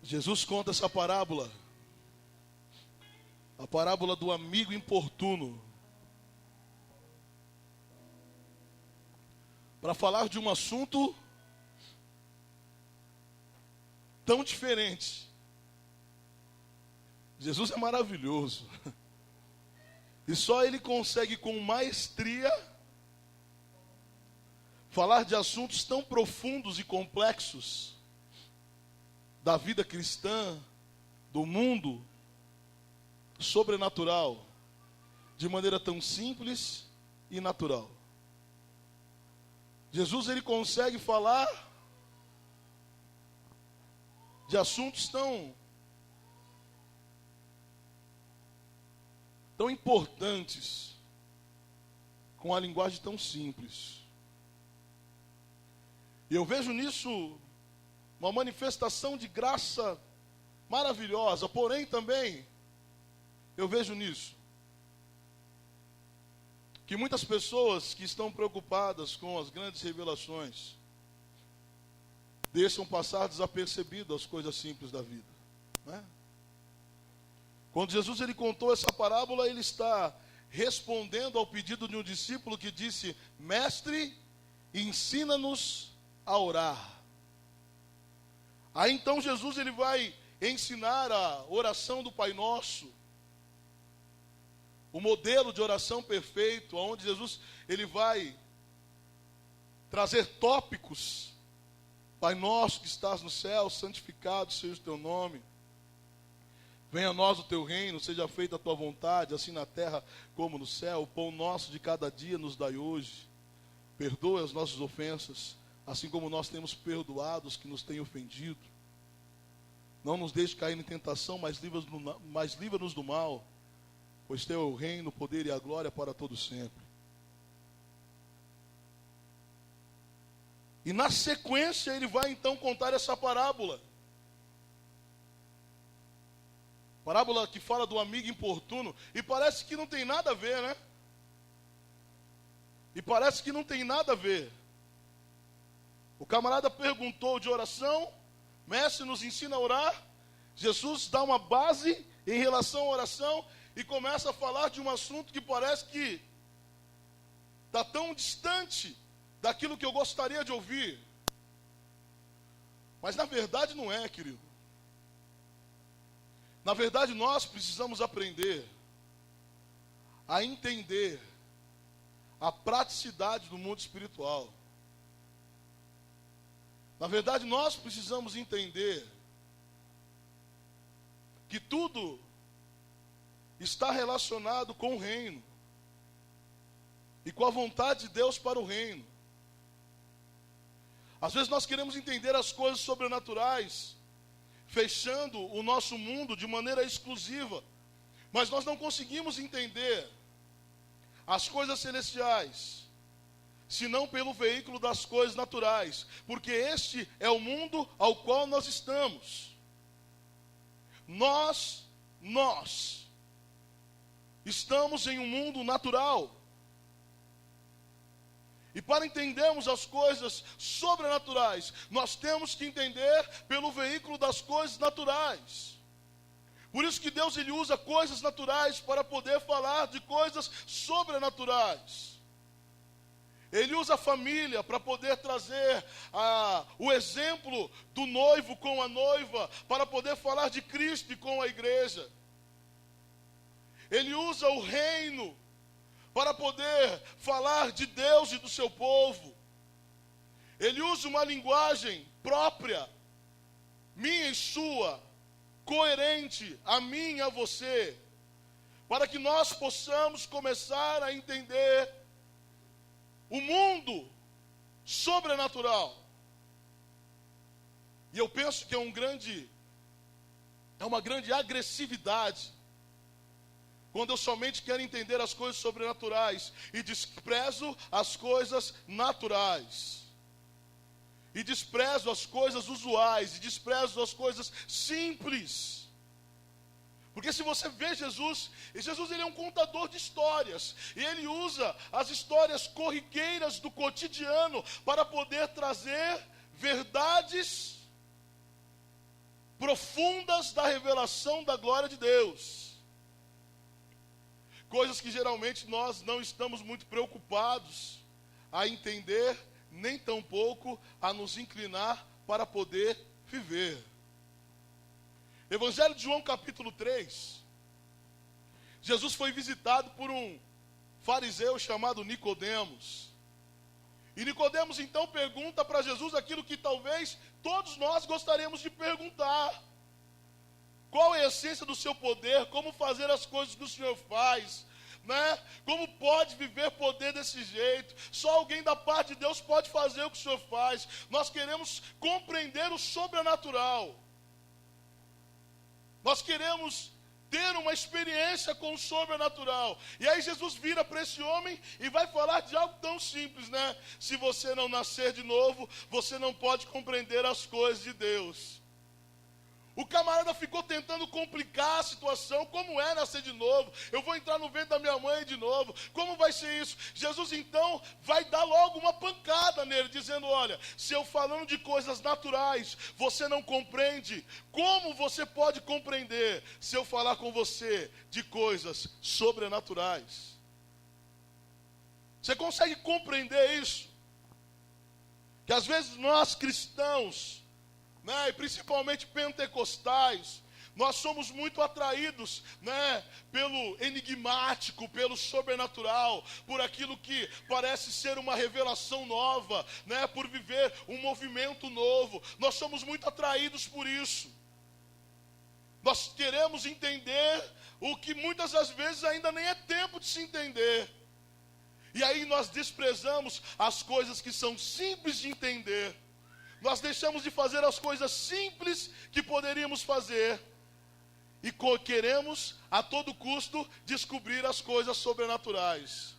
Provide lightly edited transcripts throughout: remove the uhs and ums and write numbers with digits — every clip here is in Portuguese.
Jesus conta essa parábola, a parábola do amigo importuno, para falar de um assunto tão diferente. Jesus é maravilhoso, e só Ele consegue com maestria falar de assuntos tão profundos e complexos da vida cristã, do mundo sobrenatural, de maneira tão simples e natural. Jesus, ele consegue falar de assuntos tão importantes, com a linguagem tão simples. E eu vejo nisso uma manifestação de graça maravilhosa, porém também eu vejo nisso que muitas pessoas que estão preocupadas com as grandes revelações deixam passar desapercebido as coisas simples da vida, né? Quando Jesus ele contou essa parábola, ele está respondendo ao pedido de um discípulo que disse: Mestre, ensina-nos a orar. Aí então Jesus ele vai ensinar a oração do Pai Nosso, o modelo de oração perfeito, onde Jesus ele vai trazer tópicos. Pai nosso que estás no céu, santificado seja o teu nome. Venha a nós o teu reino, seja feita a tua vontade, assim na terra como no céu. O pão nosso de cada dia nos dai hoje. Perdoa as nossas ofensas, assim como nós temos perdoado os que nos têm ofendido. Não nos deixe cair em tentação, mas livra-nos do mal, pois teu é o reino, o poder e a glória para todo sempre. E na sequência ele vai então contar essa parábola. Parábola que fala do amigo importuno, e parece que não tem nada a ver, né? E parece que não tem nada a ver. O camarada perguntou de oração, mestre, nos ensina a orar. Jesus dá uma base em relação à oração e começa a falar de um assunto que parece que está tão distante daquilo que eu gostaria de ouvir. Mas na verdade não é, querido. Na verdade nós precisamos aprender a entender a praticidade do mundo espiritual. Na verdade nós precisamos entender que tudo está relacionado com o reino e com a vontade de Deus para o reino. Às vezes nós queremos entender as coisas sobrenaturais, fechando o nosso mundo de maneira exclusiva, mas nós não conseguimos entender as coisas celestiais, senão pelo veículo das coisas naturais, porque este é o mundo ao qual nós estamos. Nós estamos em um mundo natural. E para entendermos as coisas sobrenaturais, nós temos que entender pelo veículo das coisas naturais. Por isso que Deus ele usa coisas naturais para poder falar de coisas sobrenaturais. Ele usa a família para poder trazer o exemplo do noivo com a noiva, para poder falar de Cristo e com a igreja. Ele usa o reino para poder falar de Deus e do seu povo. Ele usa uma linguagem própria, minha e sua, coerente a mim e a você, para que nós possamos começar a entender o mundo sobrenatural. E eu penso que é uma grande agressividade quando eu somente quero entender as coisas sobrenaturais e desprezo as coisas naturais, e desprezo as coisas usuais, e desprezo as coisas simples. Porque se você vê Jesus ele é um contador de histórias, e ele usa as histórias corriqueiras do cotidiano para poder trazer verdades profundas da revelação da glória de Deus. Coisas que geralmente nós não estamos muito preocupados a entender, nem tampouco a nos inclinar para poder viver. Evangelho de João capítulo 3. Jesus foi visitado por um fariseu chamado Nicodemos. E Nicodemos então pergunta para Jesus aquilo que talvez todos nós gostaríamos de perguntar. Qual é a essência do seu poder? Como fazer as coisas que o Senhor faz? Né? Como pode viver poder desse jeito? Só alguém da parte de Deus pode fazer o que o Senhor faz. Nós queremos compreender o sobrenatural. Nós queremos ter uma experiência com o sobrenatural. E aí Jesus vira para esse homem e vai falar de algo tão simples, né? Se você não nascer de novo, você não pode compreender as coisas de Deus. O camarada ficou tentando complicar a situação. Como é nascer de novo? Eu vou entrar no ventre da minha mãe de novo. Como vai ser isso? Jesus então vai dar logo uma pancada nele, dizendo, olha, se eu falando de coisas naturais, você não compreende, como você pode compreender se eu falar com você de coisas sobrenaturais? Você consegue compreender isso? Que às vezes nós cristãos, né, e principalmente pentecostais, nós somos muito atraídos, né, pelo enigmático, pelo sobrenatural, por aquilo que parece ser uma revelação nova, né, por viver um movimento novo. Nós somos muito atraídos por isso. Nós queremos entender o que muitas das vezes ainda nem é tempo de se entender. E aí nós desprezamos as coisas que são simples de entender. Nós deixamos de fazer as coisas simples que poderíamos fazer. E queremos, a todo custo, descobrir as coisas sobrenaturais.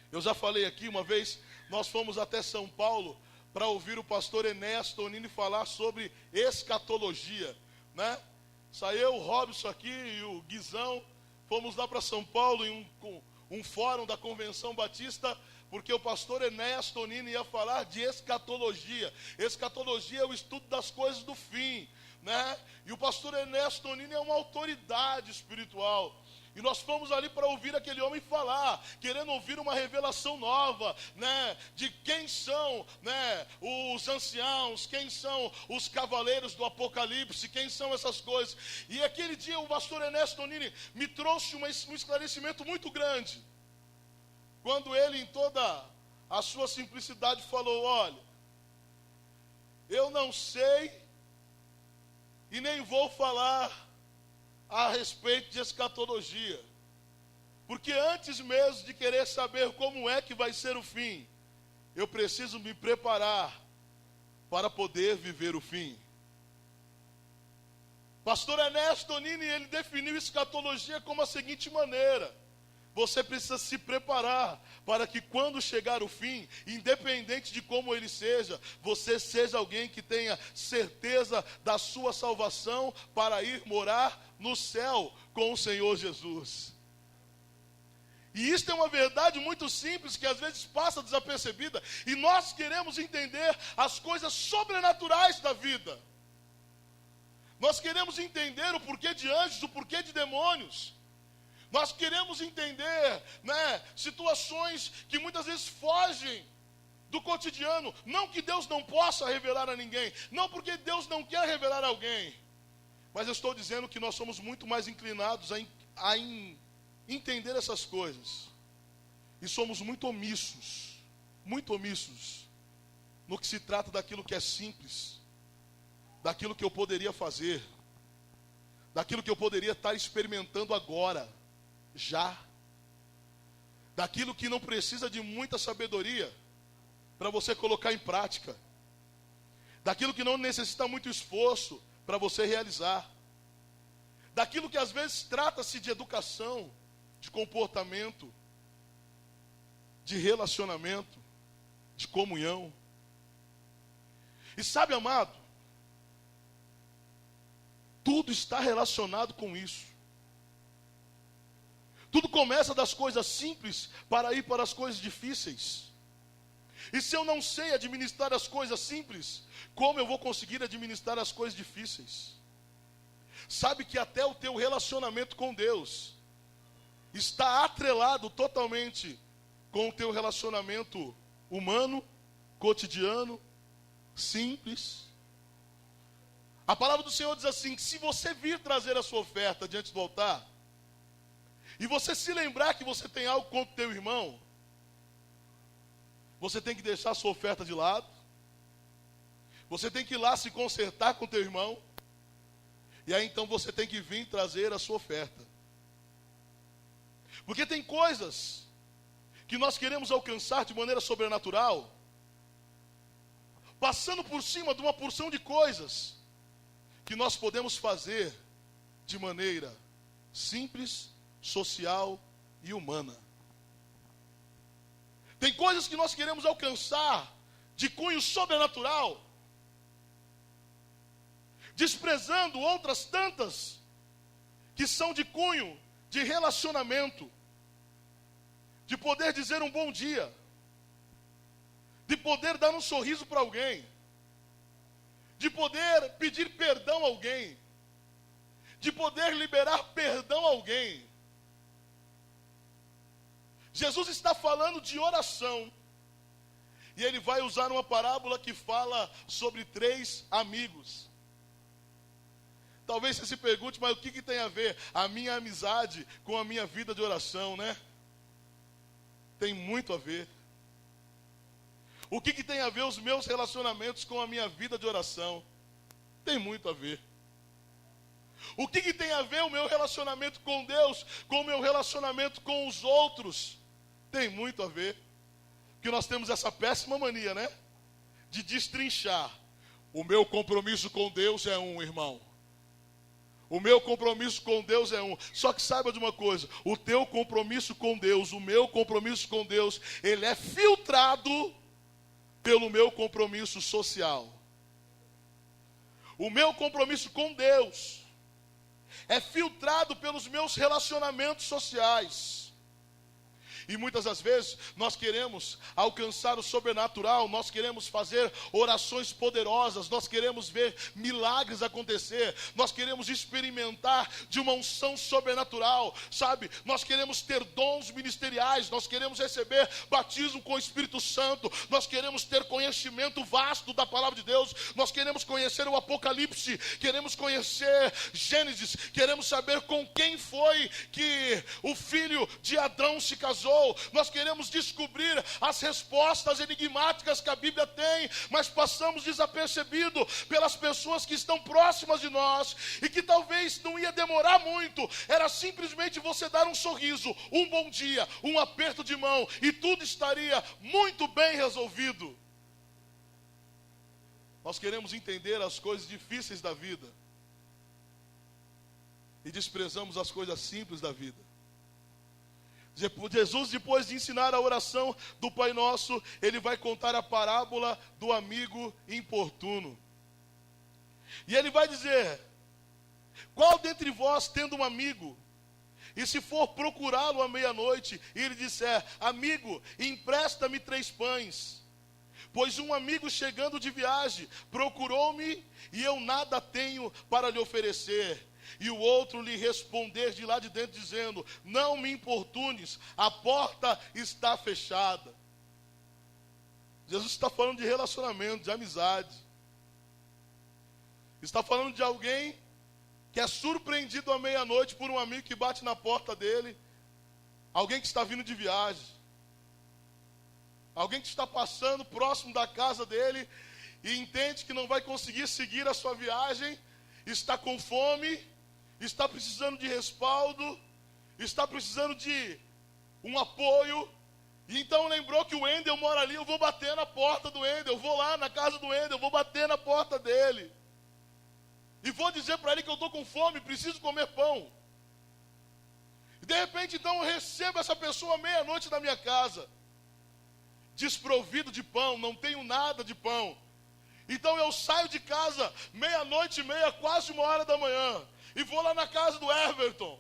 Eu já falei aqui, uma vez, nós fomos até São Paulo para ouvir o pastor Enéas Tonini falar sobre escatologia, né? Saiu o Robson aqui e o Guizão, fomos lá para São Paulo em um fórum da Convenção Batista, porque o pastor Enéas Tonini ia falar de escatologia. Escatologia é o estudo das coisas do fim, né? E o pastor Enéas Tonini é uma autoridade espiritual. E nós fomos ali para ouvir aquele homem falar, querendo ouvir uma revelação nova, né? De quem são, né, os anciãos, quem são os cavaleiros do Apocalipse, quem são essas coisas. E aquele dia o pastor Enéas Tonini me trouxe um esclarecimento muito grande. Quando ele, em toda a sua simplicidade, falou, olha, eu não sei e nem vou falar a respeito de escatologia, porque antes mesmo de querer saber como é que vai ser o fim, eu preciso me preparar para poder viver o fim. Pastor Enéas Tonini, ele definiu escatologia como a seguinte maneira: você precisa se preparar para que quando chegar o fim, independente de como ele seja, você seja alguém que tenha certeza da sua salvação para ir morar no céu com o Senhor Jesus. E isso é uma verdade muito simples que às vezes passa desapercebida, e nós queremos entender as coisas sobrenaturais da vida. Nós queremos entender o porquê de anjos, o porquê de demônios. Nós queremos entender, né, situações que muitas vezes fogem do cotidiano. Não que Deus não possa revelar a ninguém, não porque Deus não quer revelar a alguém, mas eu estou dizendo que nós somos muito mais inclinados a entender essas coisas. E somos muito omissos no que se trata daquilo que é simples, daquilo que eu poderia fazer, daquilo que eu poderia estar experimentando agora, já, daquilo que não precisa de muita sabedoria para você colocar em prática, daquilo que não necessita muito esforço para você realizar, daquilo que às vezes trata-se de educação, de comportamento, de relacionamento, de comunhão. E sabe, amado, tudo está relacionado com isso. Tudo começa das coisas simples para ir para as coisas difíceis. E se eu não sei administrar as coisas simples, como eu vou conseguir administrar as coisas difíceis? Sabe que até o teu relacionamento com Deus está atrelado totalmente com o teu relacionamento humano, cotidiano, simples. A palavra do Senhor diz assim, que se você vir trazer a sua oferta diante do altar, e você se lembrar que você tem algo contra o teu irmão, você tem que deixar a sua oferta de lado, você tem que ir lá se consertar com o teu irmão, e aí então você tem que vir trazer a sua oferta. Porque tem coisas que nós queremos alcançar de maneira sobrenatural, passando por cima de uma porção de coisas que nós podemos fazer de maneira simples, social e humana. Tem coisas que nós queremos alcançar de cunho sobrenatural, desprezando outras tantas que são de cunho de relacionamento, de poder dizer um bom dia, de poder dar um sorriso para alguém, de poder pedir perdão a alguém, de poder liberar perdão a alguém. Jesus está falando de oração, e ele vai usar uma parábola que fala sobre 3 amigos. Talvez você se pergunte, mas o que tem a ver a minha amizade com a minha vida de oração, né? Tem muito a ver. O que tem a ver os meus relacionamentos com a minha vida de oração? Tem muito a ver. O que tem a ver o meu relacionamento com Deus, com o meu relacionamento com os outros? Tem muito a ver. Porque nós temos essa péssima mania, né? De destrinchar. O meu compromisso com Deus é um, irmão. O meu compromisso com Deus é um. Só que saiba de uma coisa, o teu compromisso com Deus, o meu compromisso com Deus, ele é filtrado pelo meu compromisso social. O meu compromisso com Deus é filtrado pelos meus relacionamentos sociais. E muitas das vezes nós queremos alcançar o sobrenatural, nós queremos fazer orações poderosas, nós queremos ver milagres acontecer, nós queremos experimentar de uma unção sobrenatural, sabe? Nós queremos ter dons ministeriais, nós queremos receber batismo com o Espírito Santo, nós queremos ter conhecimento vasto da palavra de Deus, nós queremos conhecer o Apocalipse, queremos conhecer Gênesis, queremos saber com quem foi que o filho de Adão se casou. Nós queremos descobrir as respostas enigmáticas que a Bíblia tem, mas passamos desapercebido pelas pessoas que estão próximas de nós, e que talvez não ia demorar muito, era simplesmente você dar um sorriso, um bom dia, um aperto de mão, e tudo estaria muito bem resolvido. Nós queremos entender as coisas difíceis da vida, e desprezamos as coisas simples da vida. Jesus, depois de ensinar a oração do Pai Nosso, ele vai contar a parábola do amigo importuno. E ele vai dizer: qual dentre vós, tendo um amigo, e se for procurá-lo à meia-noite, e ele disser: amigo, empresta-me 3 pães, pois um amigo chegando de viagem procurou-me, e eu nada tenho para lhe oferecer. E o outro lhe responder de lá de dentro, dizendo: não me importunes, a porta está fechada. Jesus está falando de relacionamento, de amizade. Está falando de alguém que é surpreendido à meia-noite por um amigo que bate na porta dele. Alguém que está vindo de viagem. Alguém que está passando próximo da casa dele e entende que não vai conseguir seguir a sua viagem, está com fome, está precisando de respaldo, está precisando de um apoio, e então lembrou que o Wendel mora ali, eu vou bater na porta do Wendel, eu vou lá na casa do Wendel, eu vou bater na porta dele, e vou dizer para ele que eu estou com fome, preciso comer pão. E de repente então eu recebo essa pessoa meia-noite na minha casa, desprovido de pão, não tenho nada de pão. Então eu saio de casa meia-noite e meia, quase 1h da manhã, e vou lá na casa do Everton.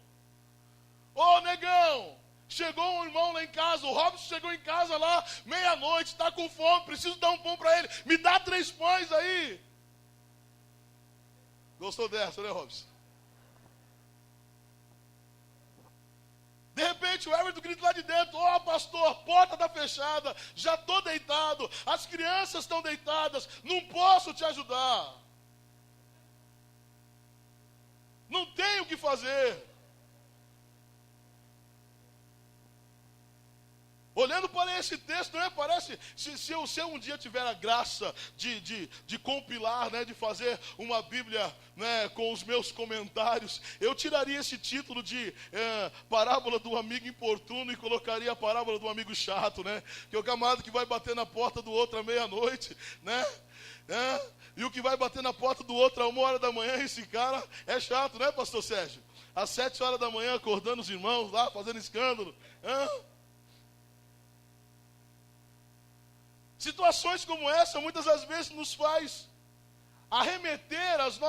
Ô negão, Chegou um irmão lá em casa, o Robson chegou em casa lá, meia-noite, está com fome, preciso dar um pão para ele. Me dá 3 pães aí. Gostou dessa, né, Robson? De repente o Everton grita lá de dentro: ó, pastor, a porta está fechada, já estou deitado, as crianças estão deitadas, não posso te ajudar. Não tenho o que fazer. Olhando para esse texto, não é? Parece, se eu um dia tiver a graça de compilar, né, de fazer uma Bíblia, né, com os meus comentários, eu tiraria esse título de parábola do amigo importuno e colocaria a parábola do amigo chato, né? Que é o camarada que vai bater na porta do outro à meia-noite, né? E o que vai bater na porta do outro à 1h da manhã, esse cara é chato, né, pastor Sérgio? Às 7h da manhã, acordando os irmãos lá, fazendo escândalo. Situações como essa, muitas das vezes, nos faz arremeter as nossas